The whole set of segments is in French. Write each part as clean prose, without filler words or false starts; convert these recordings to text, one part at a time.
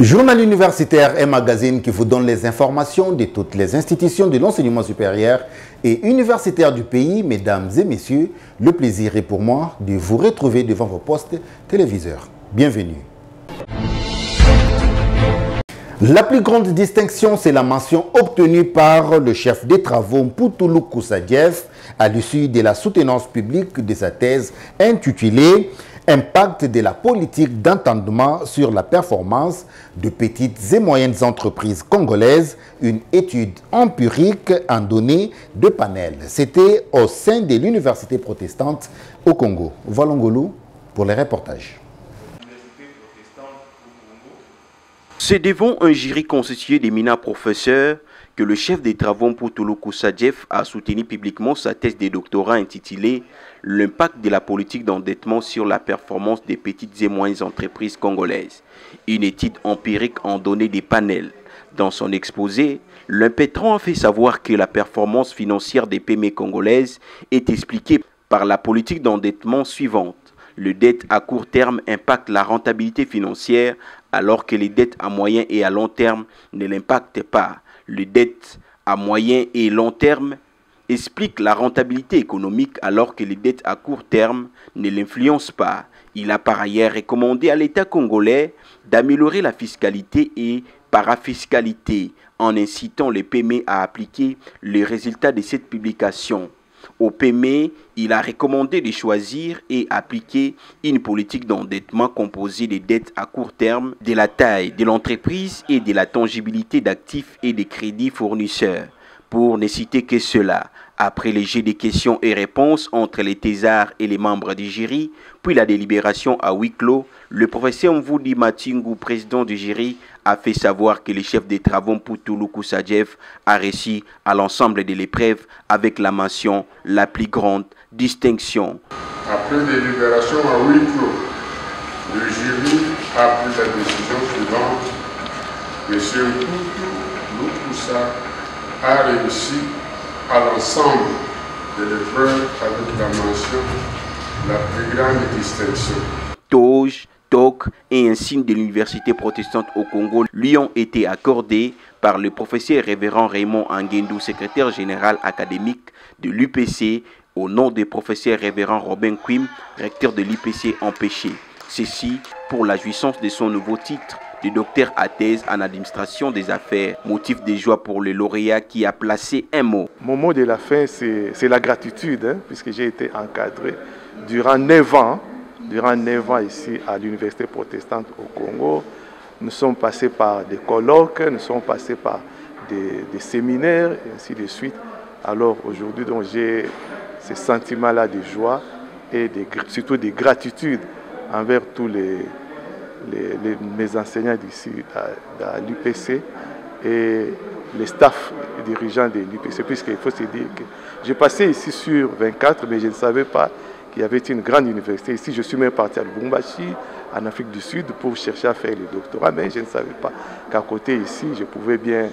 Journal universitaire et magazine qui vous donne les informations de toutes les institutions de l'enseignement supérieur et universitaire du pays. Mesdames et messieurs, le plaisir est pour moi de vous retrouver devant vos postes téléviseurs. Bienvenue. La plus grande distinction, c'est la mention obtenue par le chef des travaux Mpoutoulou Koussadiev à l'issue de la soutenance publique de sa thèse intitulée « Impact de la politique d'entendement sur la performance de petites et moyennes entreprises congolaises, une étude empirique en données de panel ». C'était au sein de l'université protestante au Congo. Valongolou pour les reportages. C'est devant un jury constitué d'éminents professeurs que le chef des travaux Mpoutoulou Koussadiev a soutenu publiquement sa thèse de doctorat intitulée « L'impact de la politique d'endettement sur la performance des petites et moyennes entreprises congolaises », une étude empirique en données des panels. Dans son exposé, l'impétrant a fait savoir que la performance financière des PME congolaises est expliquée par la politique d'endettement suivante. Le dette à court terme impacte la rentabilité financière alors que les dettes à moyen et à long terme ne l'impactent pas. Le dette à moyen et long terme explique la rentabilité économique alors que les dettes à court terme ne l'influencent pas. Il a par ailleurs recommandé à l'État congolais d'améliorer la fiscalité et parafiscalité en incitant les PME à appliquer les résultats de cette publication. Au PME, il a recommandé de choisir et appliquer une politique d'endettement composée des dettes à court terme, de la taille de l'entreprise et de la tangibilité d'actifs et des crédits fournisseurs. Pour ne citer que cela, après les jeux de questions et réponses entre les thésards et les membres du jury, puis la délibération à huis clos, le professeur Mvoudi Matingu, président du jury, a fait savoir que le chef des travaux Mpoutoulou Koussadiev a réussi à l'ensemble de l'épreuve avec la mention « la plus grande distinction ». Après délibération à huis clos, le jury a pris la décision suivante. M. Mpoutoulou Koussadiev a réussi à l'ensemble de l'épreuve avec la mention « la plus grande distinction ». Toge, TOC et un signe de l'université protestante au Congo lui ont été accordés par le professeur révérend Raymond Angendou, secrétaire général académique de l'UPC, au nom du professeur révérend Robin Quim, recteur de l'UPC empêché. Ceci pour la jouissance de son nouveau titre de docteur à thèse en administration des affaires. Motif de joie pour le lauréat qui a placé un mot. Mon mot de la fin, c'est la gratitude, puisque j'ai été encadré durant 9 ans. Durant 9 ans ici à l'université protestante au Congo. Nous sommes passés par des colloques, nous sommes passés par des séminaires et ainsi de suite. Alors aujourd'hui, j'ai ce sentiment-là de joie et surtout de gratitude envers tous mes enseignants d'ici à l'UPC et les staffs et dirigeants de l'UPC, puisqu'il faut se dire que j'ai passé ici sur 24, mais je ne savais pas qu'il y avait une grande université ici. Je suis même parti à Lubumbashi, en Afrique du Sud, pour chercher à faire le doctorat, mais je ne savais pas qu'à côté ici, je pouvais bien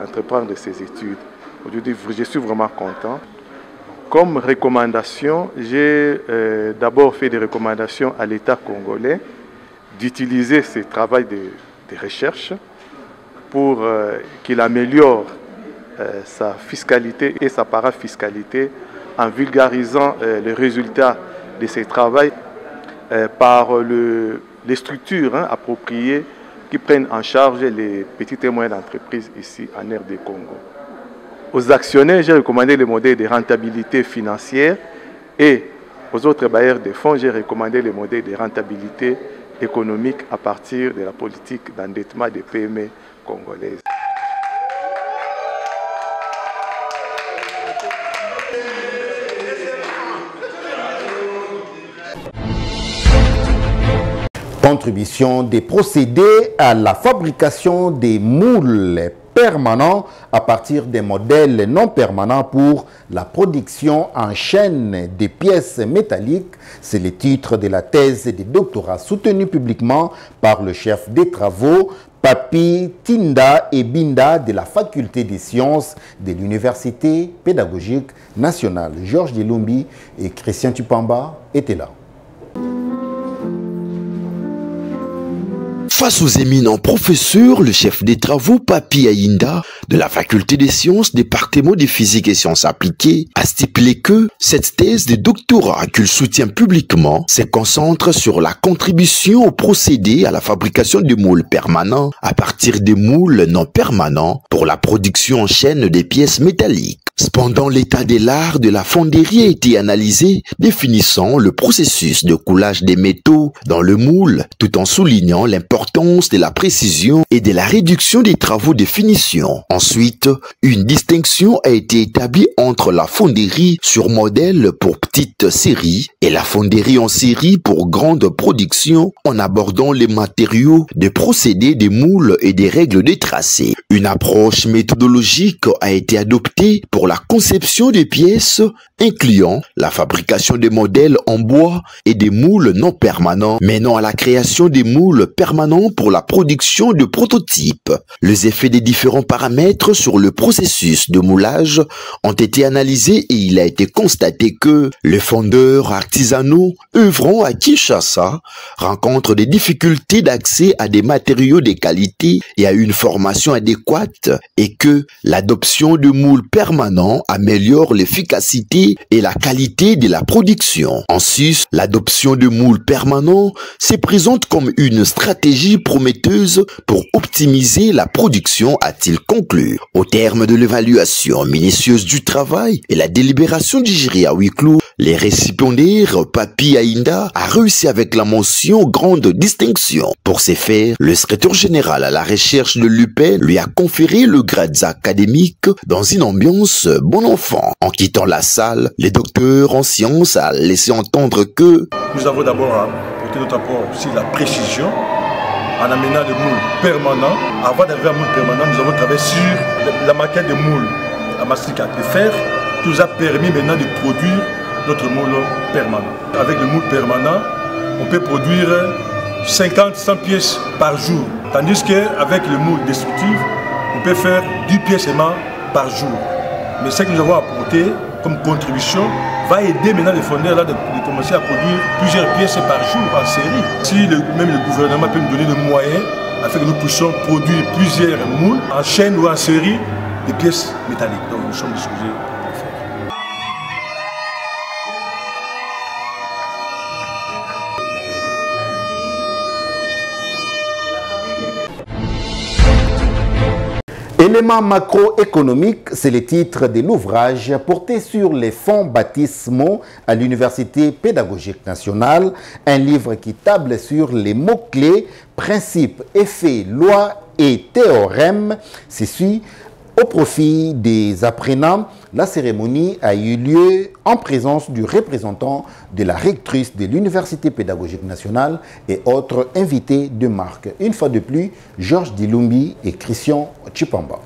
entreprendre ces études. Aujourd'hui, je suis vraiment content. Comme recommandation, j'ai d'abord fait des recommandations à l'État congolais d'utiliser ce travail de recherche pour qu'il améliore sa fiscalité et sa parafiscalité en vulgarisant les résultats de ces travaux par les structures appropriées qui prennent en charge les petites et moyennes entreprises ici en RD Congo. Aux actionnaires, j'ai recommandé le modèle de rentabilité financière et aux autres bailleurs de fonds, j'ai recommandé le modèle de rentabilité économique à partir de la politique d'endettement des PME congolaises. Contribution des procédés à la fabrication des moules permanents à partir des modèles non permanents pour la production en chaîne des pièces métalliques. C'est le titre de la thèse de doctorat soutenue publiquement par le chef des travaux Papi Tinda et Binda de la faculté des sciences de l'université pédagogique nationale. Georges Dilumbi et Christian Tupamba étaient là. Face aux éminents professeurs, le chef des travaux, Papi Ayinda, de la faculté des sciences, département de physique et sciences appliquées, a stipulé que cette thèse de doctorat qu'il soutient publiquement se concentre sur la contribution au procédé à la fabrication de moules permanents à partir des moules non permanents pour la production en chaîne des pièces métalliques. Cependant, l'état de l'art de la fonderie a été analysé, définissant le processus de coulage des métaux dans le moule, tout en soulignant l'importance de la précision et de la réduction des travaux de finition. Ensuite, une distinction a été établie entre la fonderie sur modèle pour petite série et la fonderie en série pour grande production, en abordant les matériaux, des procédés des moules et des règles de tracé. Une approche méthodologique a été adoptée pour la conception des pièces, incluant la fabrication des modèles en bois et des moules non permanents, menant à la création des moules permanents pour la production de prototypes. Les effets des différents paramètres sur le processus de moulage ont été analysés et il a été constaté que les fondeurs artisanaux œuvrant à Kinshasa rencontrent des difficultés d'accès à des matériaux de qualité et à une formation adéquate et que l'adoption de moules permanents améliore l'efficacité et la qualité de la production. En sus, l'adoption de moules permanents se présente comme une stratégie prometteuse pour optimiser la production, a-t-il conclu. Au terme de l'évaluation minutieuse du travail et la délibération du jury à huis clos, les récipiendaires Papi Ayinda a réussi avec la mention grande distinction. Pour ce faire, le secrétaire général à la recherche de l'UPEN lui a conféré le grade académique dans une ambiance bon enfant. En quittant la salle, le docteur en sciences a laissé entendre que nous avons d'abord apporté notre apport sur la précision en amenant le moule permanent. Avant d'arriver à moule permanent, nous avons travaillé sur la maquette de moule à mastic à fer qui nous a permis maintenant de produire notre moule permanent. Avec le moule permanent, on peut produire 50-100 pièces par jour. Tandis qu'avec le moule destructif, on peut faire 10 pièces seulement par jour. Mais ce que nous avons apporté comme contribution va aider maintenant les fondeurs là, de commencer à produire plusieurs pièces par jour en série. Si même le gouvernement peut nous donner des moyens afin que nous puissions produire plusieurs moules en chaîne ou en série de pièces métalliques. Donc nous sommes disposés pour le faire. Éléments macroéconomiques, c'est le titre de l'ouvrage porté sur les fonds baptismaux à l'Université pédagogique nationale, un livre qui table sur les mots-clés, principes, effets, lois et théorèmes. C'est celui au profit des apprenants. La cérémonie a eu lieu en présence du représentant de la rectrice de l'Université pédagogique nationale et autres invités de marque. Une fois de plus, Georges Dilumbi et Christian Chipamba.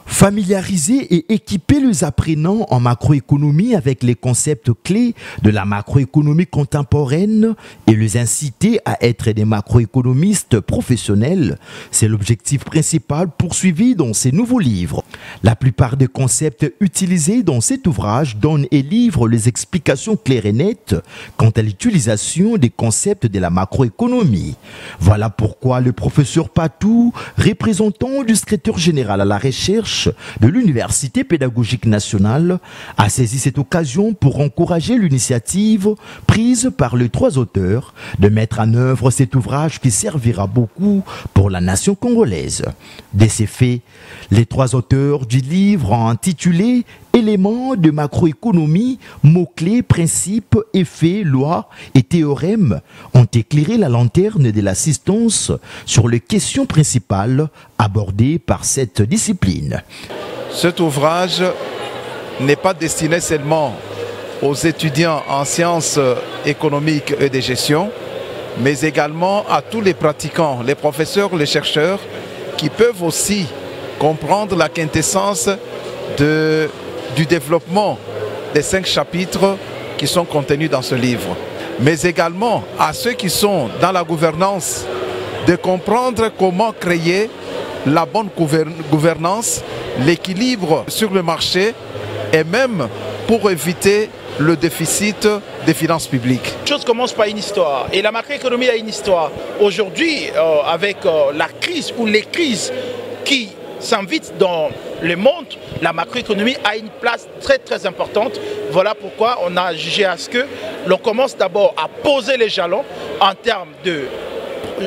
Familiariser et équiper les apprenants en macroéconomie avec les concepts clés de la macroéconomie contemporaine et les inciter à être des macroéconomistes professionnels, c'est l'objectif principal poursuivi dans ces nouveaux livres. La plupart des concepts utilisés dans cet ouvrage donnent et livrent les explications claires et nettes quant à l'utilisation des concepts de la macroéconomie. Voilà pourquoi le professeur Patou, représentant du secrétaire général à la recherche de l'Université pédagogique nationale, a saisi cette occasion pour encourager l'initiative prise par les trois auteurs de mettre en œuvre cet ouvrage qui servira beaucoup pour la nation congolaise. De ces faits, les trois auteurs du livre intitulé Éléments de macroéconomie, mots-clés, principes, effets, lois et théorèmes ont éclairé la lanterne de l'assistance sur les questions principales abordées par cette discipline. Cet ouvrage n'est pas destiné seulement aux étudiants en sciences économiques et de gestion, mais également à tous les pratiquants, les professeurs, les chercheurs, qui peuvent aussi comprendre la quintessence du développement des 5 chapitres qui sont contenus dans ce livre. Mais également à ceux qui sont dans la gouvernance, de comprendre comment créer la bonne gouvernance, l'équilibre sur le marché et même pour éviter le déficit des finances publiques. La chose commence par une histoire et la macroéconomie a une histoire. Aujourd'hui, avec la crise ou les crises qui s'invitent dans le monde, la macroéconomie a une place très très importante. Voilà pourquoi on a jugé à ce que l'on commence d'abord à poser les jalons en termes de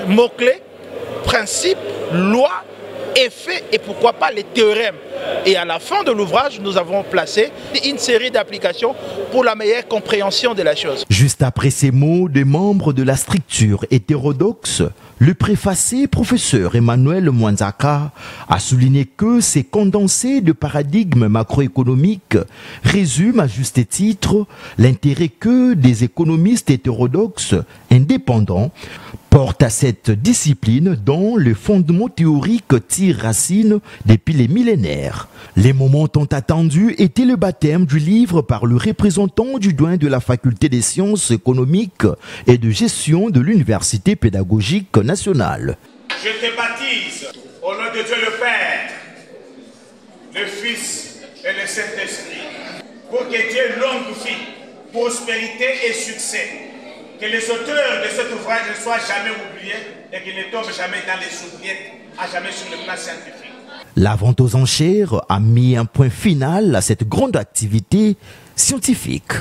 mots-clés, principes, lois, effets et pourquoi pas les théorèmes. Et à la fin de l'ouvrage, nous avons placé une série d'applications pour la meilleure compréhension de la chose. Juste après ces mots des membres de la structure hétérodoxe, le préfacé professeur Emmanuel Mwanzaka a souligné que ces condensés de paradigmes macroéconomiques résument à juste titre l'intérêt que des économistes hétérodoxes indépendants portent à cette discipline dont le fondement théorique tire racine depuis les millénaires. Les moments tant attendus étaient le baptême du livre par le représentant du doyen de la faculté des sciences économiques et de gestion de l'Université pédagogique nationale. Je te baptise au nom de Dieu le Père, le Fils et le Saint-Esprit, pour que Dieu longue vie, prospérité et succès. Que les auteurs de cet ouvrage ne soient jamais oubliés et qu'ils ne tombent jamais dans les oubliettes, à jamais sur le plan scientifique. La vente aux enchères a mis un point final à cette grande activité scientifique.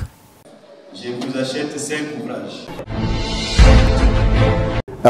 Je vous achète 5 ouvrages.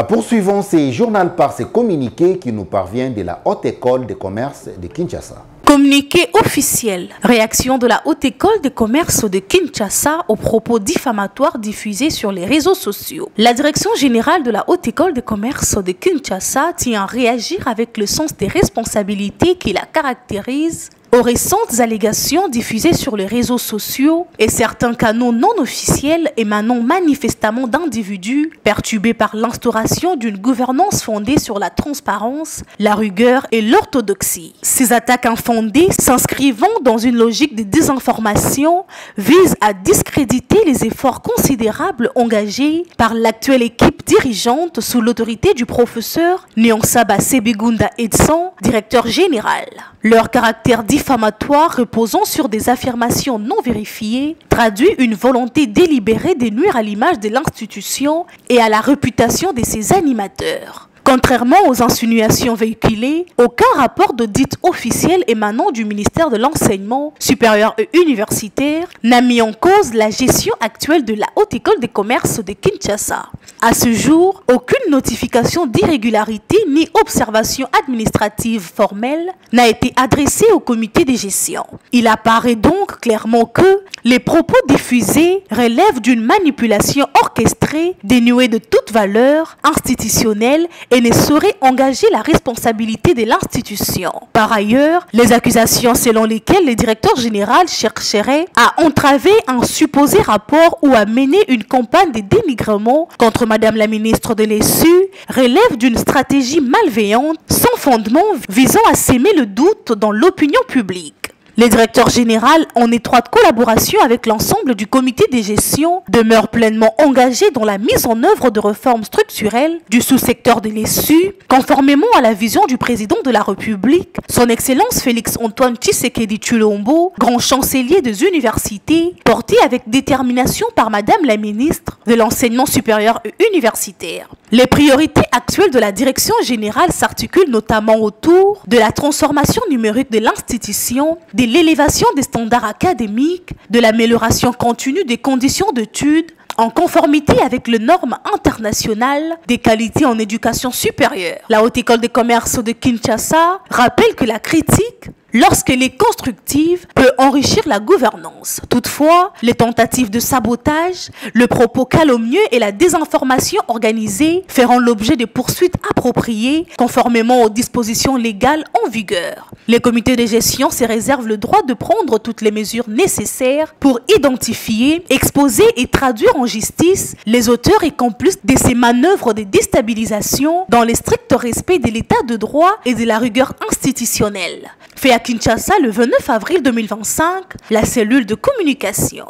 Poursuivons ces journaux par ces communiqués qui nous parviennent de la Haute École de Commerce de Kinshasa. Communiqué officiel. Réaction de la Haute École de Commerce de Kinshasa aux propos diffamatoires diffusés sur les réseaux sociaux. La Direction générale de la Haute École de Commerce de Kinshasa tient à réagir avec le sens des responsabilités qui la caractérisent aux récentes allégations diffusées sur les réseaux sociaux et certains canaux non officiels émanant manifestement d'individus perturbés par l'instauration d'une gouvernance fondée sur la transparence, la rigueur et l'orthodoxie. Ces attaques infondées, s'inscrivant dans une logique de désinformation, visent à discréditer les efforts considérables engagés par l'actuelle équipe dirigeante sous l'autorité du professeur Nyonsaba Sebigunda Edson, directeur général. Leur caractère diffamatoire reposant sur des affirmations non vérifiées traduit une volonté délibérée de nuire à l'image de l'institution et à la réputation de ses animateurs. Contrairement aux insinuations véhiculées, aucun rapport d'audit officiel émanant du ministère de l'Enseignement supérieur et universitaire n'a mis en cause la gestion actuelle de la Haute École de Commerce de Kinshasa. À ce jour, aucune notification d'irrégularité ni observation administrative formelle n'a été adressée au comité de gestion. Il apparaît donc clairement que les propos diffusés relèvent d'une manipulation orchestrée dénuée de toute valeur institutionnelle et ne saurait engager la responsabilité de l'institution. Par ailleurs, les accusations selon lesquelles le directeur général chercherait à entraver un supposé rapport ou à mener une campagne de dénigrement contre Madame la ministre de l'ESU relèvent d'une stratégie malveillante sans fondement visant à s'aimer le doute dans l'opinion publique. Le directeur général, en étroite collaboration avec l'ensemble du comité de gestion, demeure pleinement engagé dans la mise en œuvre de réformes structurelles du sous-secteur de l'ESU, conformément à la vision du président de la République, son Excellence Félix-Antoine Tshisekedi Tshilombo, grand chancelier des universités, porté avec détermination par Madame la ministre de l'Enseignement supérieur et universitaire. Les priorités actuelles de la direction générale s'articulent notamment autour de la transformation numérique de l'institution, de l'élévation des standards académiques, de l'amélioration continue des conditions d'études, en conformité avec les normes internationales des qualités en éducation supérieure. La Haute École de Commerce de Kinshasa rappelle que la critique, lorsqu'elle est constructive, peut enrichir la gouvernance. Toutefois, les tentatives de sabotage, le propos calomnieux et la désinformation organisée feront l'objet de poursuites appropriées conformément aux dispositions légales en vigueur. Les comités de gestion se réservent le droit de prendre toutes les mesures nécessaires pour identifier, exposer et traduire en justice les auteurs et complices de ces manœuvres de déstabilisation dans le strict respect de l'état de droit et de la rigueur institutionnelle. Fait à Kinshasa le 29 avril 2025, la cellule de communication.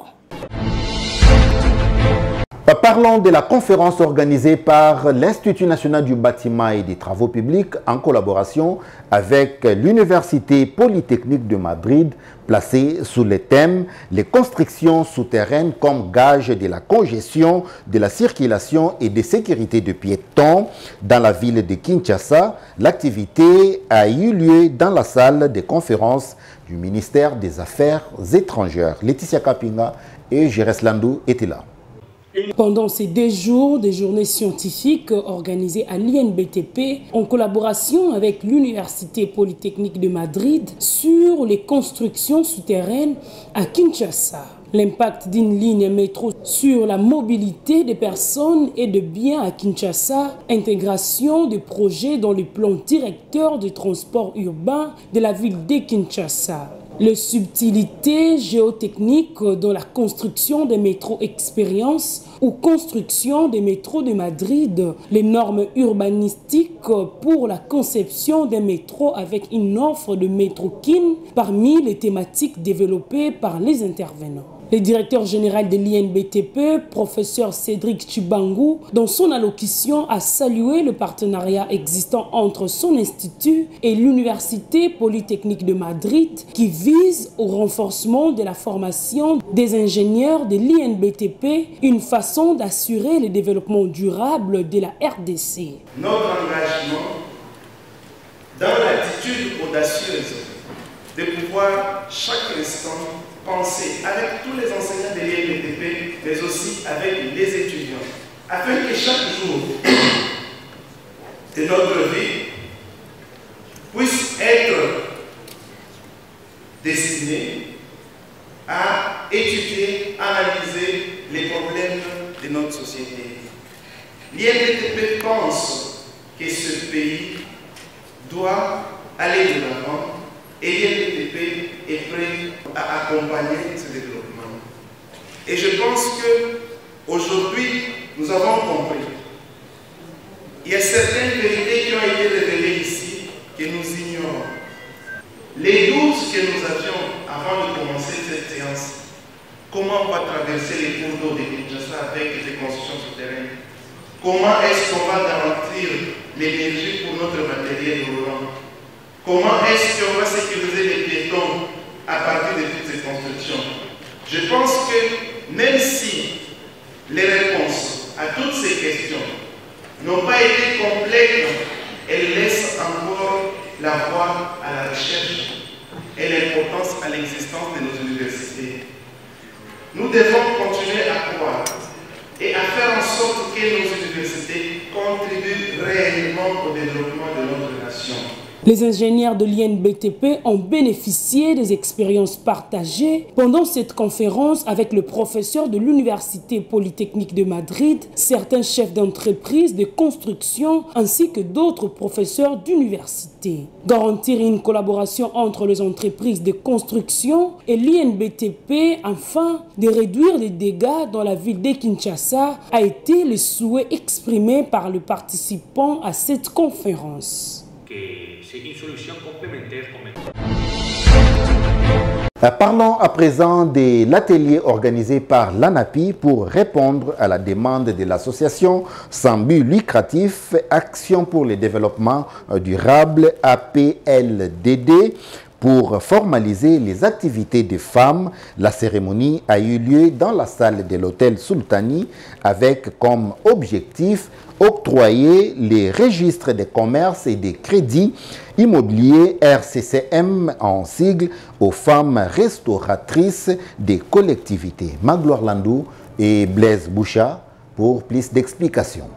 Parlons de la conférence organisée par l'Institut national du bâtiment et des travaux publics en collaboration avec l'Université polytechnique de Madrid, placée sous le thème « Les constructions souterraines comme gage de la congestion, de la circulation et de sécurité de piétons dans la ville de Kinshasa ». L'activité a eu lieu dans la salle de conférence du ministère des Affaires étrangères. Laetitia Kapinga et Jérès Landou étaient là. Pendant ces 2 jours, des journées scientifiques organisées à l'INBTP en collaboration avec l'Université polytechnique de Madrid sur les constructions souterraines à Kinshasa. L'impact d'une ligne métro sur la mobilité des personnes et de biens à Kinshasa, intégration des projets dans le plan directeur du transport urbain de la ville de Kinshasa. Les subtilités géotechniques dans la construction des métros expérience ou construction des métros de Madrid, les normes urbanistiques pour la conception des métros avec une offre de métro KIN parmi les thématiques développées par les intervenants. Le directeur général de l'INBTP, professeur Cédric Chibangu, dans son allocution a salué le partenariat existant entre son institut et l'Université polytechnique de Madrid qui vise au renforcement de la formation des ingénieurs de l'INBTP, une façon d'assurer le développement durable de la RDC. Notre engagement dans l'attitude audacieuse de pouvoir chaque instant penser avec tous les enseignants de l'INBTP, mais aussi avec les étudiants, afin que chaque jour de notre vie puisse être destiné à étudier, analyser les problèmes de notre société. L'INBTP pense que ce pays doit aller de l'avant et l'INBTP est prêt à accompagner ce développement. Et je pense qu'aujourd'hui, nous avons compris. Il y a certaines vérités qui ont été révélées ici que nous ignorons. Les doutes que nous avions avant de commencer cette séance, comment on va traverser les cours d'eau de Kinshasa avec les constructions souterraines? Comment est-ce qu'on va garantir l'énergie pour notre matériel roulant? Comment est-ce qu'on va sécuriser les piétons à partir de toutes ces constructions? Je pense que même si les réponses à toutes ces questions n'ont pas été complètes, elles laissent encore la voie à la recherche et l'importance à l'existence de nos universités. Nous devons continuer à croire et à faire en sorte que nos universités contribuent réellement au développement de notre nation. Les ingénieurs de l'INBTP ont bénéficié des expériences partagées pendant cette conférence avec le professeur de l'Université polytechnique de Madrid, certains chefs d'entreprise de construction ainsi que d'autres professeurs d'université. Garantir une collaboration entre les entreprises de construction et l'INBTP afin de réduire les dégâts dans la ville de Kinshasa a été le souhait exprimé par les participants à cette conférence. C'est une solution complémentaire. Parlons à présent de l'atelier organisé par l'ANAPI pour répondre à la demande de l'association sans but lucratif Action pour le développement durable APLDD pour formaliser les activités des femmes. La cérémonie a eu lieu dans la salle de l'hôtel Sultani avec comme objectif octroyer les registres de commerce et des crédits immobiliers RCCM en sigle aux femmes restauratrices des collectivités. Magloire Landou et Blaise Boucha pour plus d'explications.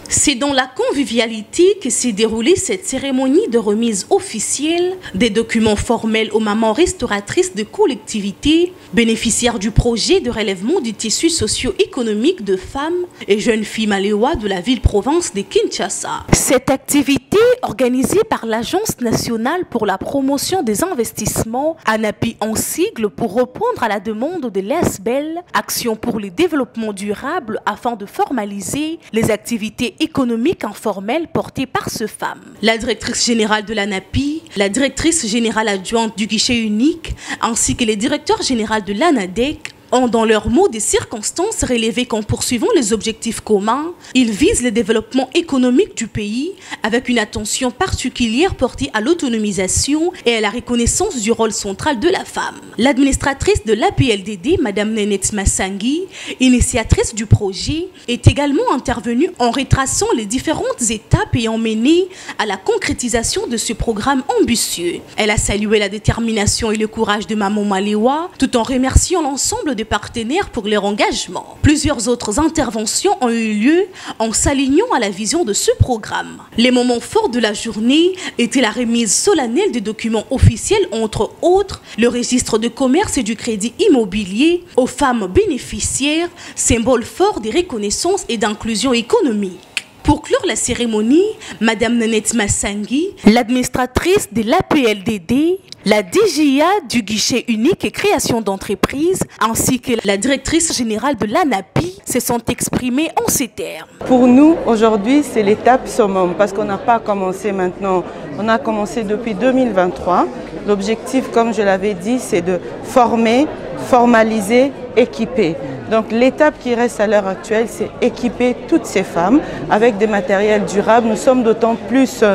C'est dans la convivialité que s'est déroulée cette cérémonie de remise officielle des documents formels aux mamans restauratrices de collectivités, bénéficiaires du projet de relèvement du tissu socio-économique de femmes et jeunes filles maléois de la ville-province de Kinshasa. Cette activité, organisée par l'Agence nationale pour la promotion des investissements, ANAPI en sigle pour répondre à la demande de l'ASBEL, Action pour le développement durable afin de formaliser les activités économique informelle portée par ce femme. La directrice générale de l'ANAPI, la directrice générale adjointe du guichet unique, ainsi que le directeur général de l'ANADEC ont dans leurs mots des circonstances relevé qu'en poursuivant les objectifs communs, ils visent le développement économique du pays avec une attention particulière portée à l'autonomisation et à la reconnaissance du rôle central de la femme. L'administratrice de l'APLDD, Mme Nénette Massangi, initiatrice du projet, est également intervenue en retraçant les différentes étapes ayant mené à la concrétisation de ce programme ambitieux. Elle a salué la détermination et le courage de Maman Malewa tout en remerciant l'ensemble des partenaires pour leur engagement. Plusieurs autres interventions ont eu lieu en s'alignant à la vision de ce programme. Les moments forts de la journée étaient la remise solennelle des documents officiels, entre autres le registre de commerce et du crédit immobilier aux femmes bénéficiaires, symbole fort des reconnaissances et d'inclusion économique. Pour clore la cérémonie, Mme Nénette Massangi, l'administratrice de l'APLDD, la DGA du guichet unique et création d'entreprises, ainsi que la directrice générale de l'ANAPI se sont exprimées en ces termes. Pour nous, aujourd'hui, c'est l'étape summum, parce qu'on n'a pas commencé maintenant. On a commencé depuis 2023. L'objectif, comme je l'avais dit, c'est de former, formaliser, équiper. Donc l'étape qui reste à l'heure actuelle, c'est équiper toutes ces femmes avec des matériels durables. Nous sommes d'autant plus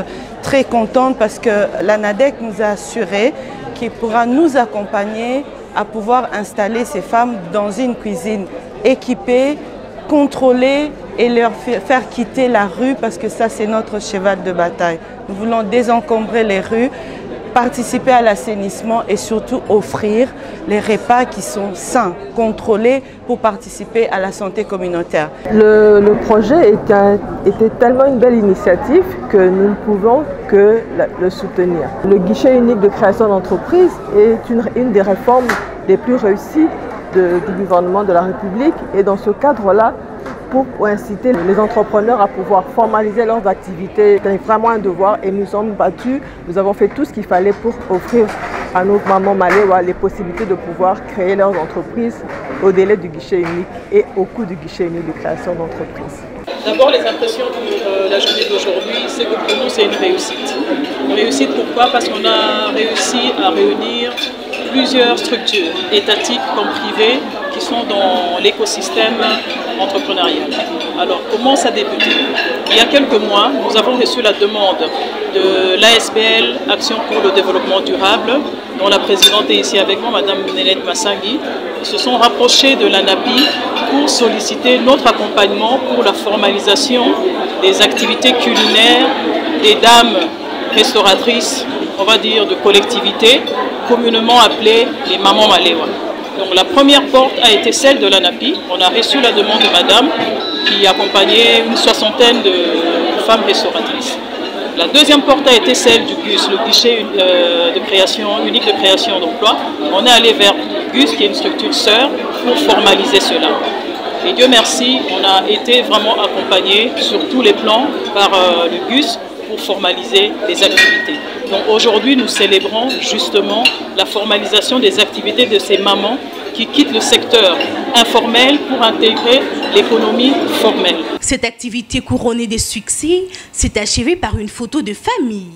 très contentes parce que l'ANADEC nous a assuré qu'il pourra nous accompagner à pouvoir installer ces femmes dans une cuisine équipée, contrôlée et leur faire quitter la rue parce que ça c'est notre cheval de bataille. Nous voulons désencombrer les rues, participer à l'assainissement et surtout offrir les repas qui sont sains, contrôlés pour participer à la santé communautaire. Le projet était tellement une belle initiative que nous ne pouvons que le soutenir. Le guichet unique de création d'entreprise est une des réformes les plus réussies du gouvernement de la République et dans ce cadre-là, pour inciter les entrepreneurs à pouvoir formaliser leurs activités. C'est vraiment un devoir et nous sommes battus. Nous avons fait tout ce qu'il fallait pour offrir à nos mamans Malewa les possibilités de pouvoir créer leurs entreprises au délai du guichet unique et au coût du guichet unique de création d'entreprise. D'abord, les impressions de la journée d'aujourd'hui, c'est que pour nous, c'est une réussite. Une réussite pourquoi? Parce qu'on a réussi à réunir plusieurs structures étatiques comme privées qui sont dans l'écosystème entrepreneurial. Alors, comment ça a débuté? Il y a quelques mois, nous avons reçu la demande de l'ASBL Action pour le développement durable, dont la présidente est ici avec moi, Mme Nénette Massangi. Ils se sont rapprochés de l'ANAPI pour solliciter notre accompagnement pour la formalisation des activités culinaires des dames restauratrices, on va dire, de collectivités, communément appelées les Mamans Malewa. Donc la première porte a été celle de l'ANAPI. On a reçu la demande de madame qui accompagnait une soixantaine de femmes restauratrices. La deuxième porte a été celle du GUS, le guichet unique de création d'emploi. On est allé vers GUS, qui est une structure sœur, pour formaliser cela. Et Dieu merci, on a été vraiment accompagnés sur tous les plans par le GUS pour formaliser les activités. Donc aujourd'hui, nous célébrons justement la formalisation des activités de ces mamans qui quittent le secteur informel pour intégrer l'économie formelle. Cette activité couronnée de succès s'est achevée par une photo de famille.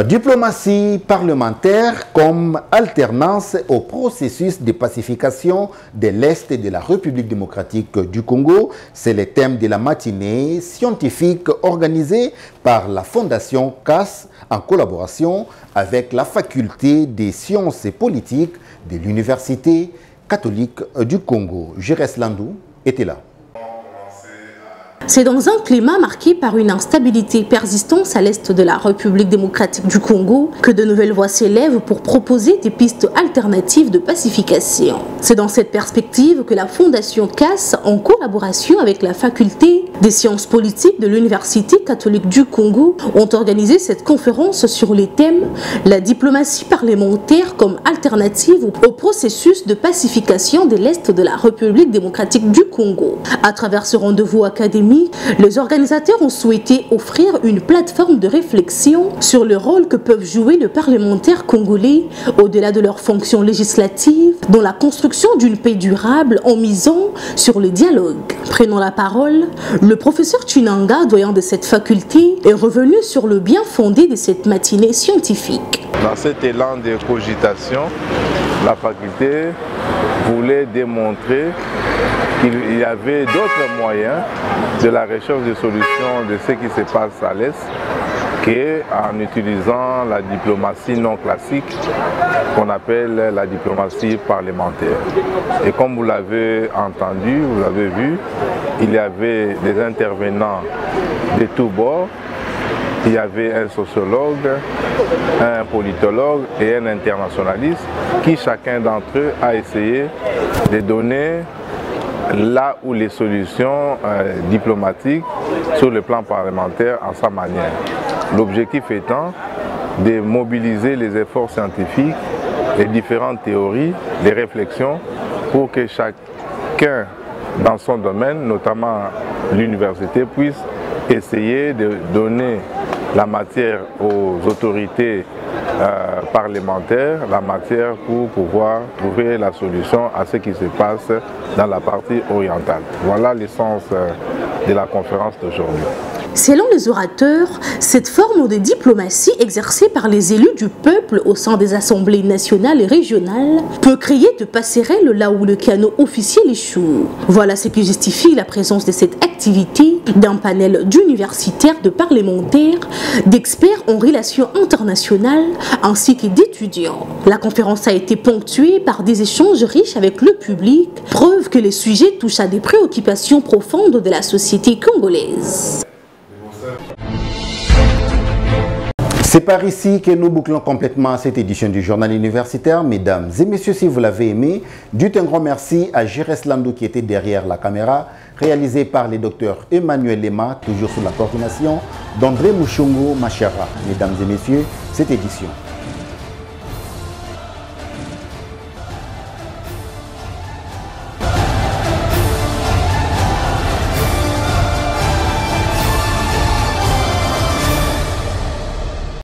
Diplomatie parlementaire comme alternance au processus de pacification de l'Est de la République démocratique du Congo, c'est le thème de la matinée scientifique organisée par la Fondation CAS en collaboration avec la Faculté des sciences et politiques de l'Université catholique du Congo. Jérès Landou était là. C'est dans un climat marqué par une instabilité persistante à l'est de la République démocratique du Congo que de nouvelles voix s'élèvent pour proposer des pistes alternatives de pacification. C'est dans cette perspective que la Fondation CAS, en collaboration avec la Faculté des sciences politiques de l'Université catholique du Congo, ont organisé cette conférence sur les thèmes « La diplomatie parlementaire comme alternative au processus de pacification de l'est de la République démocratique du Congo ». À travers ce rendez-vous académique, dynamique, les organisateurs ont souhaité offrir une plateforme de réflexion sur le rôle que peuvent jouer les parlementaires congolais au-delà de leurs fonctions législatives dans la construction d'une paix durable en misant sur le dialogue. Prenant la parole, le professeur Tunanga, doyen de cette faculté, est revenu sur le bien fondé de cette matinée scientifique. Dans cet élan de cogitation, la faculté voulait démontrer qu'il y avait d'autres moyens de la recherche de solutions de ce qui se passe à l'Est qu'en utilisant la diplomatie non classique qu'on appelle la diplomatie parlementaire. Et comme vous l'avez entendu, vous l'avez vu, il y avait des intervenants de tous bords. Il y avait un sociologue, un politologue et un internationaliste qui chacun d'entre eux a essayé de donner là où les solutions diplomatiques sur le plan parlementaire à sa manière. L'objectif étant de mobiliser les efforts scientifiques, les différentes théories, les réflexions pour que chacun dans son domaine, notamment l'université, puisse essayer de donner la matière aux autorités parlementaires, la matière pour pouvoir trouver la solution à ce qui se passe dans la partie orientale. Voilà l'essence de la conférence d'aujourd'hui. Selon les orateurs, cette forme de diplomatie exercée par les élus du peuple au sein des assemblées nationales et régionales peut créer de passerelles là où le canot officiel échoue. Voilà ce qui justifie la présence de cette activité d'un panel d'universitaires, de parlementaires, d'experts en relations internationales ainsi que d'étudiants. La conférence a été ponctuée par des échanges riches avec le public, preuve que les sujets touchent à des préoccupations profondes de la société congolaise. C'est par ici que nous bouclons complètement cette édition du journal universitaire. Mesdames et messieurs, si vous l'avez aimé, dites un grand merci à Jérès Landou qui était derrière la caméra, réalisé par le docteur Emmanuel Lema, toujours sous la coordination d'André Mouchongo Machara. Mesdames et messieurs, cette édition